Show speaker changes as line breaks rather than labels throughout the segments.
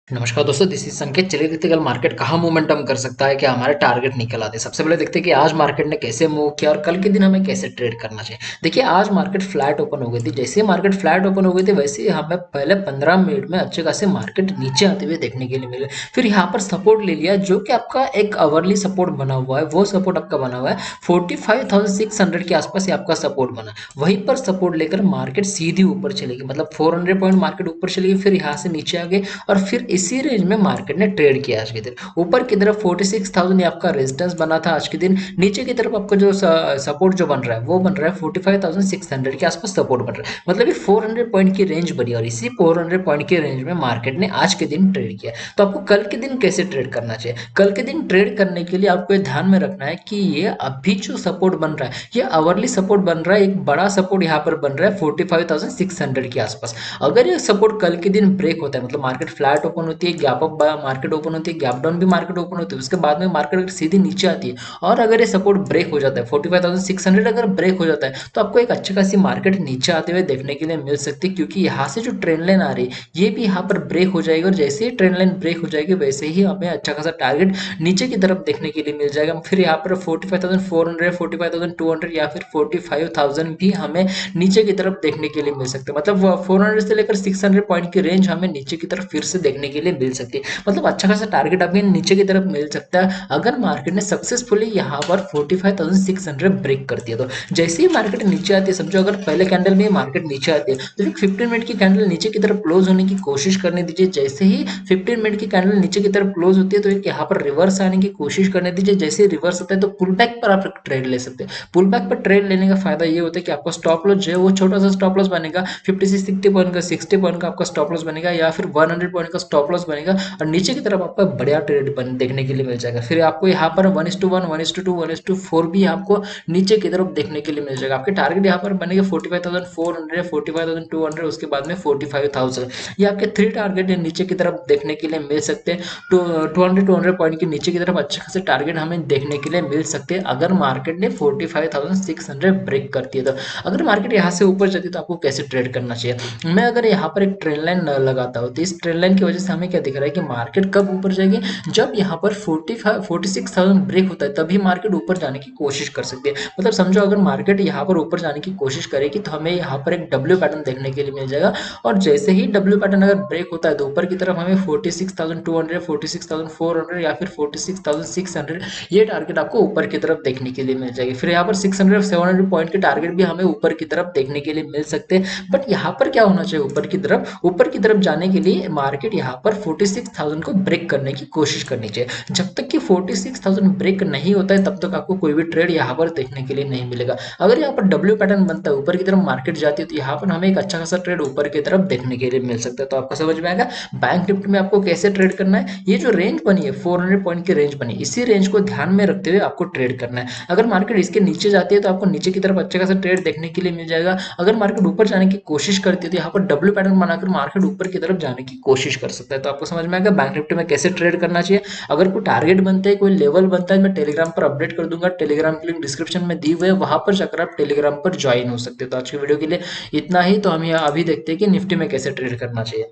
नमस्कार दोस्तों, this is संकेत। चलिए देखते हैं कल मार्केट कहाँ मोमेंटम कर सकता है, क्या हमारे टारगेट निकल आते हैं। सबसे पहले देखते हैं कि आज मार्केट ने कैसे मूव किया और कल के दिन हमें कैसे ट्रेड करना चाहिए। देखिए आज मार्केट फ्लैट ओपन हो गई थी। जैसे ही मार्केट फ्लैट ओपन हो गई थी वैसे ही हमें पहले 15 मिनट में अच्छे खासे मार्केट नीचे आते हुए देखने के लिए मिले। फिर यहाँ पर सपोर्ट ले लिया जो कि आपका एक आवरली सपोर्ट बना हुआ है। वो सपोर्ट आपका बना हुआ है 45,600 के आसपास ही आपका सपोर्ट बना। वहीं पर सपोर्ट लेकर मार्केट सीधी ऊपर चलेगी, मतलब 400 पॉइंट मार्केट ऊपर चलेगी, फिर यहाँ से नीचे आ गए और फिर इसी रेंज में मार्केट ने ट्रेड किया आज के दिन। ऊपर की तरफ 46,000 ये आपका रेजिस्टेंस बना था आज के दिन। नीचे की तरफ आपका जो सपोर्ट जो बन रहा है वो बन रहा है 45,600 के आसपास सपोर्ट बन रहा है, मतलब ये 400 पॉइंट की रेंज बनी और इसी 400 पॉइंट की रेंज में मार्केट ने आज के दिन ट्रेड किया। तो आपको कल के दिन कैसे ट्रेड करना चाहिए? कल के दिन ट्रेड करने के लिए आपको ये ध्यान में रखना है कि ये अभी जो सपोर्ट बन रहा है ये आवरली सपोर्ट बन रहा है। एक बड़ा सपोर्ट यहाँ पर बन रहा है 45,600 के आसपास। अगर ये सपोर्ट कल के दिन ब्रेक होता है, मतलब मार्केट फ्लैट ओपन होती है, गैप अप मार्केट ओपन होती है, गैप डाउन भी मार्केट ओपन होती है, उसके बाद में मार्केट सीधी नीचे आती है और अगर ये सपोर्ट ब्रेक हो जाता है 45,600 अगर ब्रेक हो जाता है तो आपको एक अच्छी खासी मार्केट नीचे आते हुए देखने के लिए मिल सकती है, क्योंकि यहाँ से जो ट्रेंड लाइन आ रही है ये भी यहाँ पर ब्रेक हो जाएगी और जैसे ही ट्रेंड लाइन ब्रेक हो जाएगी वैसे ही हमें अच्छा खासा टारगेट नीचे की तरफ देखने के लिए मिल जाएगा। फिर यहाँ पर 45,400, 45,200 या फिर 45,000 भी हमें नीचे की तरफ देखने के लिए मिल सकते हैं। मतलब 400 से लेकर 600 पॉइंट की रेंज हमें नीचे की तरफ फिर से देखने के लिए मिल सकती है। मतलब अच्छा खासा टारगेट अभी नीचे की तरफ मिल सकता है अगर मार्केट ने सक्सेसफुली यहाँ पर 45,600 ब्रेक कर दिया। तो जैसे ही मार्केट नीचे आती है, समझो अगर पहले कैंडल में मार्केट नीचे आती है तो एक 15 मिनट की कैंडल नीचे की तरफ क्लोज होने की कोशिश करने दीजिए। जैसे ही 15 मिनट की कैंडल नीचे की तरफ क्लोज होती है तो एक यहाँ पर रिवर्स आने की कोशिश करने दीजिए। जैसे ही रिवर्स होता है तो पुल बैक पर आप ट्रेड ले सकते हैं। पुल बैक पर ट्रेड लेने का फायदा ये होता है कि आपका स्टॉप लॉस जो है वो छोटा सा स्टॉप लॉस बनेगा, 50 से 60 पॉइंट का, 60 पॉइंट का आपका स्टॉप लॉस बनेगा या फिर 100 पॉइंट का स्टॉप लॉस बनेगा और नीचे की तरफ आपका बढ़िया ट्रेड देखने के लिए मिल जाएगा। फिर आपको यहाँ पर 1:1, 1:2, 1:4 भी आपको नीचे की तरफ देखने के लिए मिल जाएगा। आपके टारगेट यहाँ पर बनेगा 45,400, 45,200, उसके बाद में 45,000। ये आपके 3 टारगेट नीचे की तरफ देखने के लिए मिल सकते हैं। 200 पॉइंट के नीचे की तरफ अच्छे खासे टारगेट हमें देखने के लिए मिल सकते हैं अगर मार्केट ने 45,600 ब्रेक करती है। तो अगर मार्केट यहाँ से ऊपर जाती है तो आपको कैसे ट्रेड करना चाहिए? मैं अगर यहाँ पर एक ट्रेंड लाइन लगाता हूँ तो इस ट्रेंड लाइन की वजह से हमें क्या दिख रहा है कि मार्केट कब ऊपर जाएगी, जब यहाँ पर 46,000 ब्रेक होता है तभी मार्केट ऊपर जाने की कोशिश कर सकती है। मतलब समझो अगर मार्केट यहाँ पर ऊपर जाने की कोशिश करेगी तो हमें यहाँ पर एक डब्ल्यू पैटर्न देखने के लिए मिल जाएगा और जैसे ही डब्ल्यू पैटर्न अगर ब्रेक होता है तो ऊपर की तरफ हमें 46,200, 46,400 या फिर 46,600 ये टारगेट आपको ऊपर की तरफ देखने के लिए मिल जाएगी। फिर यहाँ पर 600, 700 पॉइंट के टारगेट भी हमें ऊपर की तरफ देखने के लिए मिल सकते हैं। बट यहाँ पर क्या होना चाहिए, ऊपर की तरफ जाने के लिए मार्केट यहाँ पर 46,000 को ब्रेक करने की कोशिश करनी चाहिए। जब तक कि 46,000 ब्रेक नहीं होता है तब तक आपको कोई भी ट्रेड यहाँ पर देखने के लिए नहीं मिलेगा। अगर यहाँ पर डब्ल्यू पैटर्न बनता है, ऊपर की तरफ मार्केट जाती है तो यहाँ पर हमें एक अच्छा खासा ट्रेड ऊपर की तरफ देखने के लिए मिल सकता है। तो आपको समझ में आएगा बैंक निफ्टी में आपको कैसे ट्रेड करना है। ये जो रेंज बनी है 400 पॉइंट की रेंज बनी, इसी रेंज को ध्यान में रखते हुए आपको ट्रेड करना है। अगर मार्केट इसके नीचे जाती है तो आपको नीचे की तरफ अच्छा खासा ट्रेड देखने के लिए मिल जाएगा। अगर मार्केट ऊपर जाने की कोशिश करती है तो यहाँ पर डब्ल्यू पैटर्न बनाकर मार्केट ऊपर की तरफ जाने की कोशिश कर सकता है। तो आपको समझ में आएगा बैंक निफ्टी में कैसे ट्रेड करना चाहिए। अगर कोई टारगेट बनता है, कोई लेवल बनता है, मैं टेलीग्राम पर अपडेट कर दूंगा। टेलीग्राम की लिंक डिस्क्रिप्शन में दी हुई है, वहां पर जाकर आप टेलीग्राम पर ज्वाइन हो सकते हैं। तो आज की वीडियो के लिए इतना ही। तो हम यहाँ अभी देखते हैं कि निफ्टी में कैसे ट्रेड करना चाहिए।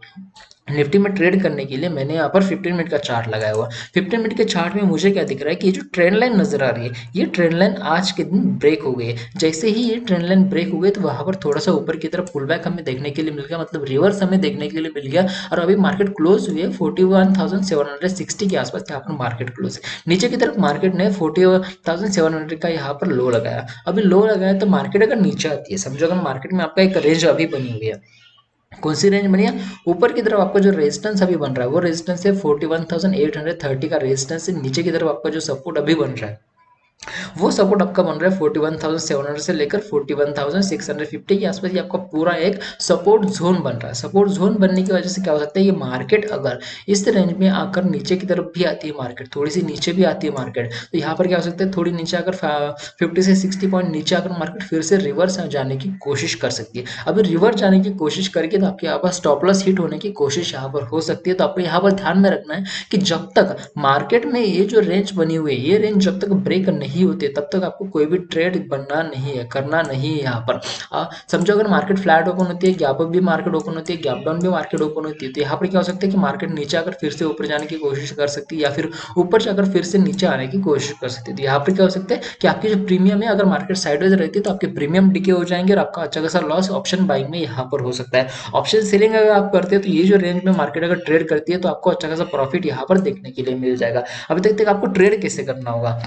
निफ्टी में ट्रेड करने के लिए मैंने यहाँ पर 15 मिनट का चार्ट लगाया हुआ। 15 मिनट के चार्ट में मुझे क्या दिख रहा है कि ये जो ट्रेंड लाइन नजर आ रही है ये ट्रेंड लाइन आज के दिन ब्रेक हो गई है। जैसे ही ये ट्रेंड लाइन ब्रेक हो गई तो वहां पर थोड़ा सा ऊपर की तरफ पुल बैक हमें देखने के लिए मिल गया, मतलब रिवर्स हमें देखने के लिए मिल गया और अभी मार्केट क्लोज हुई है 41,760 के आसपास। यहाँ पर मार्केट क्लोज है। नीचे की तरफ मार्केट ने 40,700 का यहाँ पर लो लगाया। अभी लो लगाया तो मार्केट अगर नीचे आती है, समझो अगर मार्केट में आपका एक रेंज अभी बनी हुई है, कौन सी रेंज बनी है? ऊपर की तरफ आपका जो रेजिस्टेंस अभी बन रहा है वो रेजिस्टेंस है 41,830 का रेजिस्टेंस है। नीचे की तरफ आपका जो सपोर्ट अभी बन रहा है वो सपोर्ट आपका बन रहा है 41,700 से लेकर 41,650 के आसपास। ये आपका पूरा एक सपोर्ट जोन बन रहा है। सपोर्ट जोन बनने की वजह से क्या हो सकता है, ये मार्केट अगर इस रेंज में आकर नीचे की तरफ भी आती है, मार्केट थोड़ी सी नीचे भी आती है मार्केट, तो यहाँ पर क्या हो सकता है, थोड़ी नीचे आकर 50 से 60 पॉइंट नीचे आकर मार्केट फिर से रिवर्स जाने की कोशिश कर सकती है। अभी रिवर्स जाने की कोशिश करके तो आपके यहाँ पर स्टॉप लॉस हिट होने की कोशिश यहाँ पर हो सकती है। तो आपको यहाँ पर ध्यान में रखना है कि जब तक मार्केट में ये जो रेंज बनी हुई है ये रेंज जब तक ब्रेक नहीं नहीं होती है तब तक आपको कोई भी ट्रेड बनना नहीं है, करना नहीं है यहाँ पर। समझो अगर मार्केट फ्लैट ओपन होती है, गैप अप भी मार्केट ओपन होती है, गैप डाउन भी मार्केट ओपन होती है, तो यहाँ पर क्या हो सकता है कि मार्केट नीचे आकर फिर से ऊपर जाने की कोशिश कर सकती है या फिर ऊपर जाकर फिर से नीचे आने की कोशिश कर सकती है। तो यहाँ पर क्या हो सकता है कि आपकी जो प्रीमियम है, अगर मार्केट साइडवेज रहती है तो आपके प्रीमियम डिके हो जाएंगे और आपका अच्छा खासा लॉस ऑप्शन बाइंग में यहाँ पर हो सकता है। ऑप्शन सेलिंग अगर आप करते हैं तो ये जो रेंज में मार्केट अगर ट्रेड करती है तो आपको अच्छा खासा प्रॉफिट यहाँ पर देखने के लिए मिल जाएगा। अभी देखते हैं आपको ट्रेड कैसे करना होगा।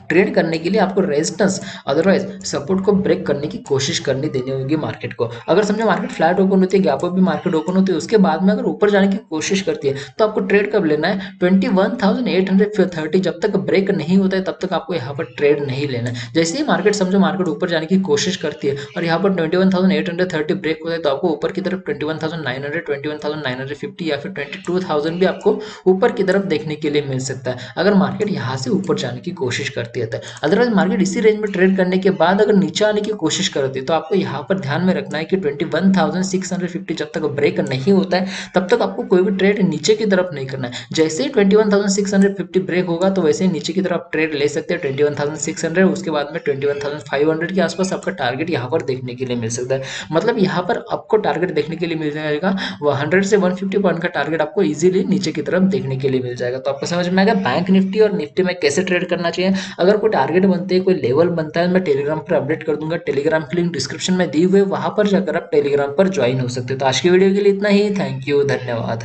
ट्रेड करने के लिए आपको रेजिस्टेंस अदरवाइज सपोर्ट को ब्रेक करने की कोशिश करनी देनी होगी मार्केट को। अगर समझो मार्केट फ्लैट ओपन होती है, गैप अप भी मार्केट ओपन होती है, उसके बाद में अगर ऊपर जाने की कोशिश करती है तो आपको ट्रेड कब लेना है, 21,830 जब तक ब्रेक नहीं होता है तब तक आपको यहाँ पर ट्रेड नहीं लेना है। जैसे ही मार्केट समझो मार्केट ऊपर जाने की कोशिश करती है और यहाँ पर 21,830 ब्रेक होता है तो आपको ऊपर की तरफ 21,900, 21,950 या फिर 22,000 भी आपको ऊपर की तरफ देखने के लिए मिल सकता है अगर मार्केट यहाँ से ऊपर जाने की कोशिश करती है। अदरवाइज मार्केट इसी रेंज में ट्रेड करने के बाद अगर नीचे आने की कोशिश करती है तो आपको यहाँ पर ध्यान में रखना है कि 21,650 जब तक ब्रेक नहीं होता है तब तक आपको कोई भी ट्रेड नीचे की तरफ नहीं करना है। जैसे ही 21,650 ब्रेक होगा तो वैसे ही नीचे की तरफ ट्रेड ले सकते हैं 21,600, उसके बाद में 21,500 के आसपास आपका टारगेट यहाँ पर देखने के लिए मिल सकता है। मतलब यहाँ पर आपको टारगेट देखने के लिए मिल जाएगा 100 से 150 पॉइंट का टारगेट आपको इजीली नीचे की तरफ देखने के लिए मिल जाएगा। तो आपको समझ में आएगा बैंक निफ्टी और निफ्टी में कैसे ट्रेड करना चाहिए। अगर कोई टारगेट बनते हैं, कोई लेवल बनता है, मैं टेलीग्राम पर अपडेट कर दूंगा। टेलीग्राम की लिंक डिस्क्रिप्शन में दी हुई है, वहां पर जाकर आप टेलीग्राम पर ज्वाइन हो सकते हो। तो आज की वीडियो के लिए इतना ही। थैंक यू, धन्यवाद।